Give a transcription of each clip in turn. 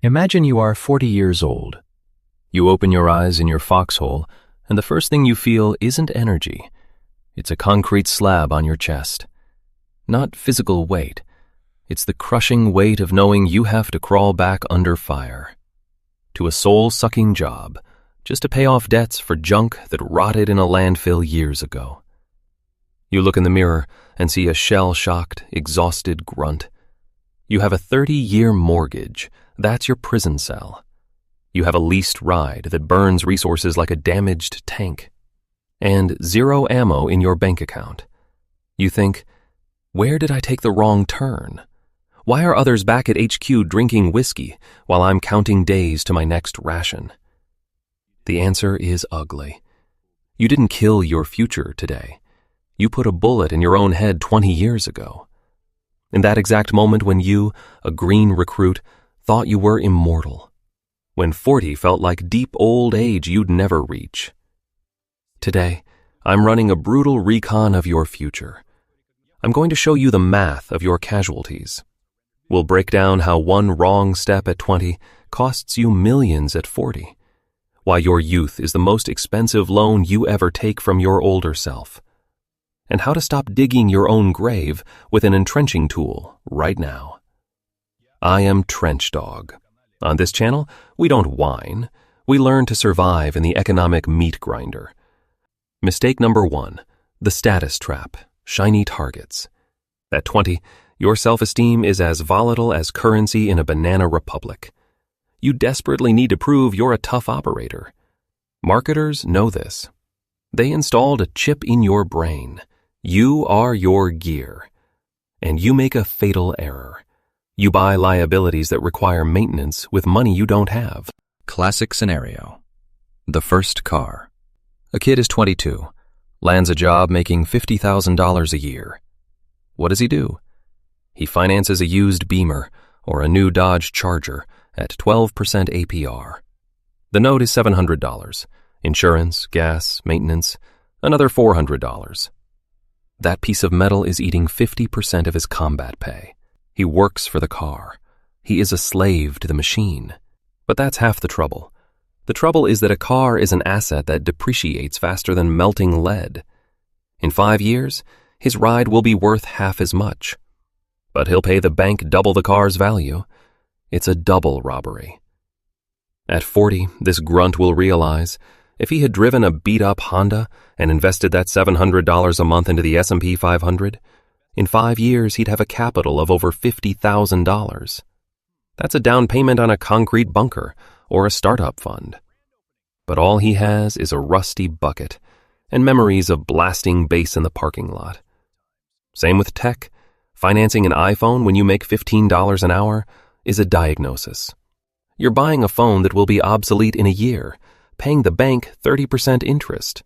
Imagine you are 40 years old. You open your eyes in your foxhole, and the first thing you feel isn't energy. It's a concrete slab on your chest. Not physical weight. It's the crushing weight of knowing you have to crawl back under fire. To a soul-sucking job, just to pay off debts for junk that rotted in a landfill years ago. You look in the mirror and see a shell-shocked, exhausted grunt. You have a 30-year mortgage. That's your prison cell. You have a leased ride that burns resources like a damaged tank. And zero ammo in your bank account. You think, where did I take the wrong turn? Why are others back at HQ drinking whiskey while I'm counting days to my next ration? The answer is ugly. You didn't kill your future today. You put a bullet in your own head 20 years ago. In that exact moment when you, a green recruit, thought you were immortal. When 40 felt like deep old age you'd never reach. Today, I'm running a brutal recon of your future. I'm going to show you the math of your casualties. We'll break down how one wrong step at 20 costs you millions at 40. Why your youth is the most expensive loan you ever take from your older self. And how to stop digging your own grave with an entrenching tool right now. I am Trench Dog. On this channel, we don't whine. We learn to survive in the economic meat grinder. Mistake number 1, the status trap, shiny targets. At 20, your self-esteem is as volatile as currency in a banana republic. You desperately need to prove you're a tough operator. Marketers know this. They installed a chip in your brain. You are your gear. And you make a fatal error. You buy liabilities that require maintenance with money you don't have. Classic scenario. The first car. A kid is 22, lands a job making $50,000 a year. What does he do? He finances a used Beamer or a new Dodge Charger at 12% APR. The note is $700. Insurance, gas, maintenance, another $400. That piece of metal is eating 50% of his combat pay. He works for the car. He is a slave to the machine. But that's half the trouble. The trouble is that a car is an asset that depreciates faster than melting lead. In 5 years, his ride will be worth half as much. But he'll pay the bank double the car's value. It's a double robbery. At 40, this grunt will realize if he had driven a beat-up Honda and invested that $700 a month into the S&P 500, in 5 years, he'd have a capital of over $50,000. That's a down payment on a concrete bunker or a startup fund. But all he has is a rusty bucket and memories of blasting bass in the parking lot. Same with tech. Financing an iPhone when you make $15 an hour is a diagnosis. You're buying a phone that will be obsolete in a year, paying the bank 30% interest.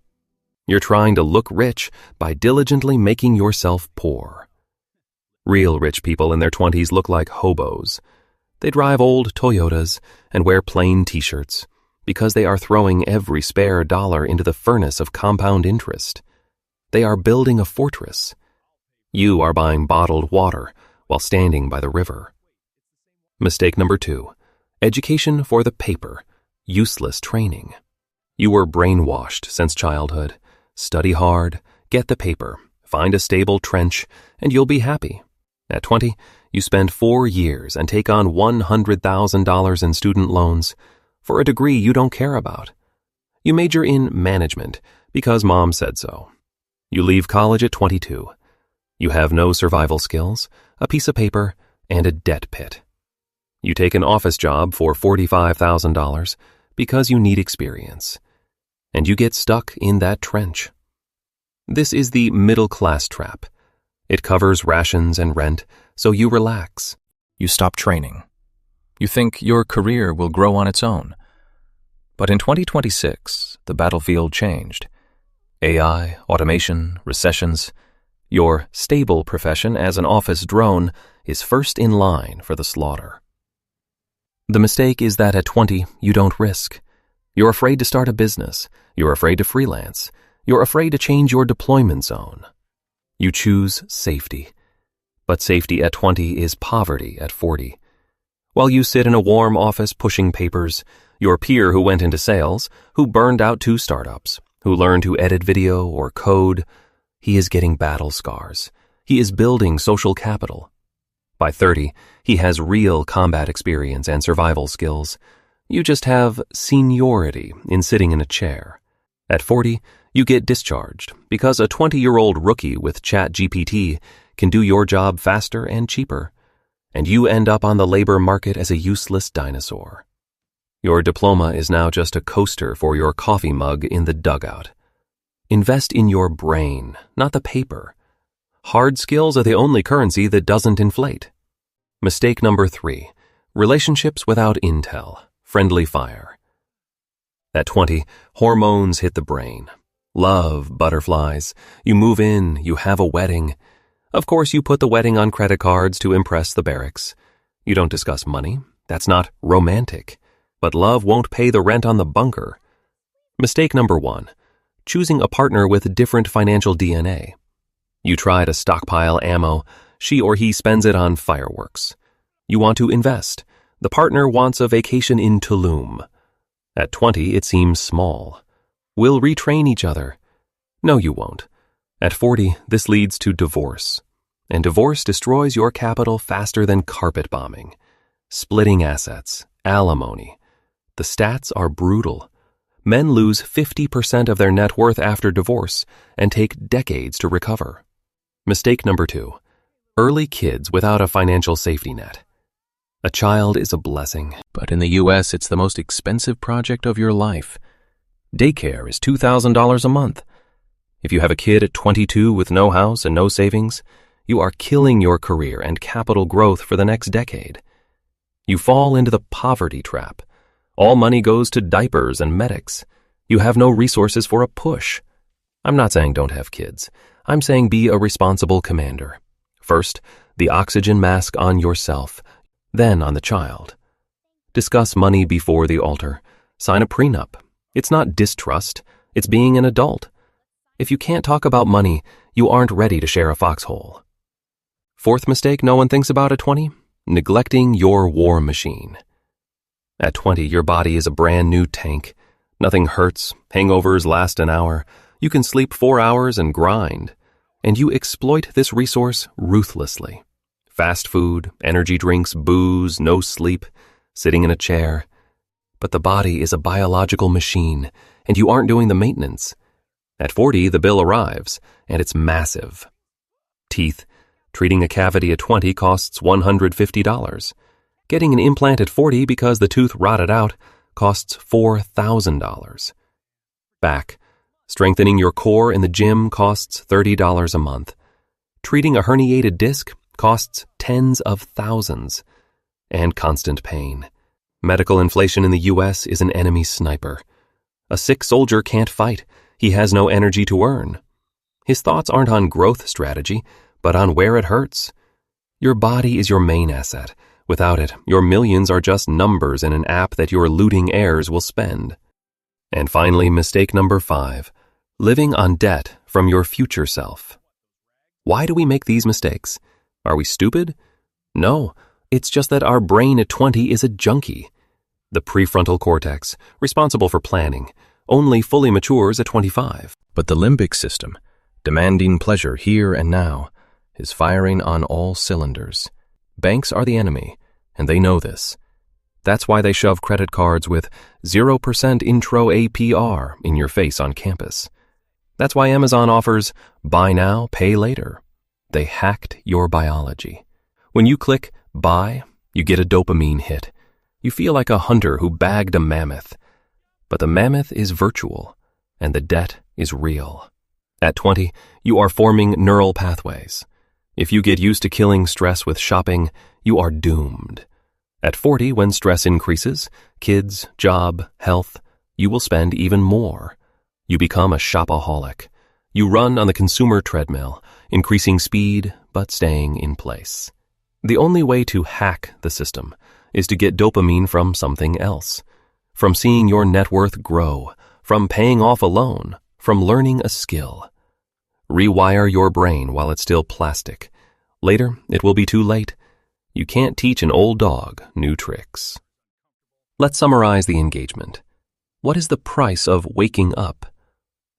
You're trying to look rich by diligently making yourself poor. Real rich people in their 20s look like hobos. They drive old Toyotas and wear plain t-shirts because they are throwing every spare dollar into the furnace of compound interest. They are building a fortress. You are buying bottled water while standing by the river. Mistake number 2, education for the paper, useless training. You were brainwashed since childhood. Study hard, get the paper, find a stable trench, and you'll be happy. At 20, you spend 4 years and take on $100,000 in student loans for a degree you don't care about. You major in management because mom said so. You leave college at 22. You have no survival skills, a piece of paper, and a debt pit. You take an office job for $45,000 because you need experience. And you get stuck in that trench. This is the middle class trap. It covers rations and rent, so you relax. You stop training. You think your career will grow on its own. But in 2026, the battlefield changed. AI, automation, recessions. Your stable profession as an office drone is first in line for the slaughter. The mistake is that at 20, you don't risk. You're afraid to start a business. You're afraid to freelance. You're afraid to change your deployment zone. You choose safety. But safety at 20 is poverty at 40. While you sit in a warm office pushing papers, your peer who went into sales, who burned out 2 startups, who learned to edit video or code, he is getting battle scars. He is building social capital. By 30, he has real combat experience and survival skills. You just have seniority in sitting in a chair. At 40, you get discharged because a 20-year-old rookie with ChatGPT can do your job faster and cheaper, and you end up on the labor market as a useless dinosaur. Your diploma is now just a coaster for your coffee mug in the dugout. Invest in your brain, not the paper. Hard skills are the only currency that doesn't inflate. Mistake number 3, relationships without intel, friendly fire. At 20, hormones hit the brain. Love, butterflies. You move in, you have a wedding. Of course, you put the wedding on credit cards to impress the barracks. You don't discuss money. That's not romantic. But love won't pay the rent on the bunker. Mistake number 1, choosing a partner with different financial DNA. You try to stockpile ammo. She or he spends it on fireworks. You want to invest. The partner wants a vacation in Tulum. At 20, it seems small. We'll retrain each other. No, you won't. At 40, this leads to divorce. And divorce destroys your capital faster than carpet bombing. Splitting assets, alimony. The stats are brutal. Men lose 50% of their net worth after divorce and take decades to recover. Mistake number 2, early kids without a financial safety net. A child is a blessing, but in the U.S., it's the most expensive project of your life. Daycare is $2,000 a month. If you have a kid at 22 with no house and no savings, you are killing your career and capital growth for the next decade. You fall into the poverty trap. All money goes to diapers and medics. You have no resources for a push. I'm not saying don't have kids. I'm saying be a responsible commander. First, the oxygen mask on yourself, then on the child. Discuss money before the altar. Sign a prenup. It's not distrust. It's being an adult. If you can't talk about money, you aren't ready to share a foxhole. 4th mistake no one thinks about at 20, neglecting your war machine. At 20, your body is a brand new tank. Nothing hurts. Hangovers last an hour. You can sleep 4 hours and grind. And you exploit this resource ruthlessly. Fast food, energy drinks, booze, no sleep, sitting in a chair. But the body is a biological machine, and you aren't doing the maintenance. At 40, the bill arrives, and it's massive. Teeth. Treating a cavity at 20 costs $150. Getting an implant at 40 because the tooth rotted out costs $4,000. Back. Strengthening your core in the gym costs $30 a month. Treating a herniated disc costs tens of thousands. And constant pain. Medical inflation in the U.S. is an enemy sniper. A sick soldier can't fight. He has no energy to earn. His thoughts aren't on growth strategy, but on where it hurts. Your body is your main asset. Without it, your millions are just numbers in an app that your looting heirs will spend. And finally, mistake number 5, living on debt from your future self. Why do we make these mistakes? Are we stupid? No, it's just that our brain at 20 is a junkie. The prefrontal cortex, responsible for planning, only fully matures at 25. But the limbic system, demanding pleasure here and now, is firing on all cylinders. Banks are the enemy, and they know this. That's why they shove credit cards with 0% intro APR in your face on campus. That's why Amazon offers buy now, pay later. They hacked your biology. When you click buy, you get a dopamine hit. You feel like a hunter who bagged a mammoth. But the mammoth is virtual, and the debt is real. At 20, you are forming neural pathways. If you get used to killing stress with shopping, you are doomed. At 40, when stress increases, kids, job, health, you will spend even more. You become a shopaholic. You run on the consumer treadmill, increasing speed but staying in place. The only way to hack the system is to get dopamine from something else, from seeing your net worth grow, from paying off a loan, from learning a skill. Rewire your brain while it's still plastic. Later, it will be too late. You can't teach an old dog new tricks. Let's summarize the engagement. What is the price of waking up?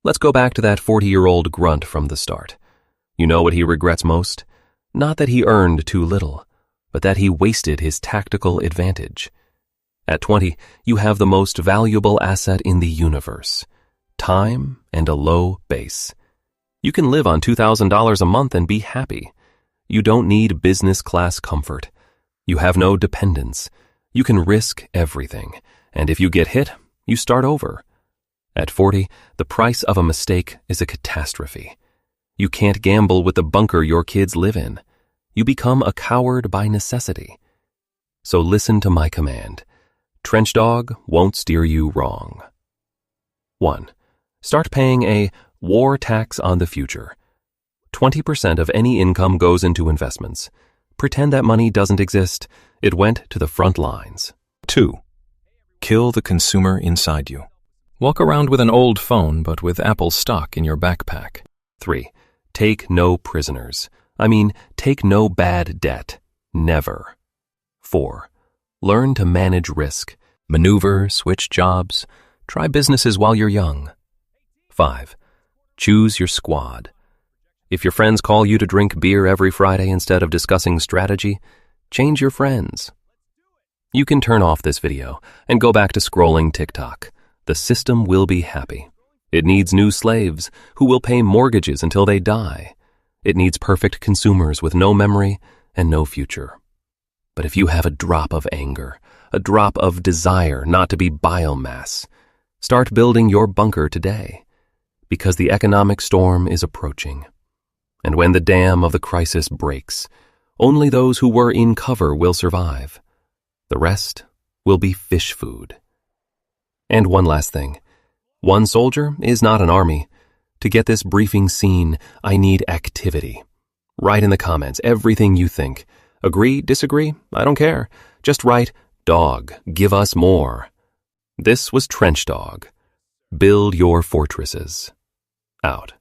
Let's go back to that 40-year-old grunt from the start. You know what he regrets most? Not that he earned too little, but that he wasted his tactical advantage. At 20, you have the most valuable asset in the universe: time and a low base. You can live on $2,000 a month and be happy. You don't need business class comfort. You have no dependents. You can risk everything, and if you get hit, you start over. At 40, the price of a mistake is a catastrophe. You can't gamble with the bunker your kids live in. You become a coward by necessity. So listen to my command. Trench Dog won't steer you wrong. 1. Start paying a war tax on the future. 20% of any income goes into investments. Pretend that money doesn't exist. It went to the front lines. 2. Kill the consumer inside you. Walk around with an old phone, but with Apple stock in your backpack. 3. Take no prisoners. Take no bad debt. Never. 4. Learn to manage risk. Maneuver, switch jobs. Try businesses while you're young. 5. Choose your squad. If your friends call you to drink beer every Friday instead of discussing strategy, change your friends. You can turn off this video and go back to scrolling TikTok. The system will be happy. It needs new slaves who will pay mortgages until they die. It needs perfect consumers with no memory and no future. But if you have a drop of anger, a drop of desire not to be biomass, start building your bunker today, because the economic storm is approaching. And when the dam of the crisis breaks, only those who were in cover will survive. The rest will be fish food. And one last thing. One soldier is not an army. To get this briefing seen, I need activity. Write in the comments everything you think. Agree, disagree, I don't care. Just write, "Dog, give us more." This was Trench Dog. Build your fortresses. Out.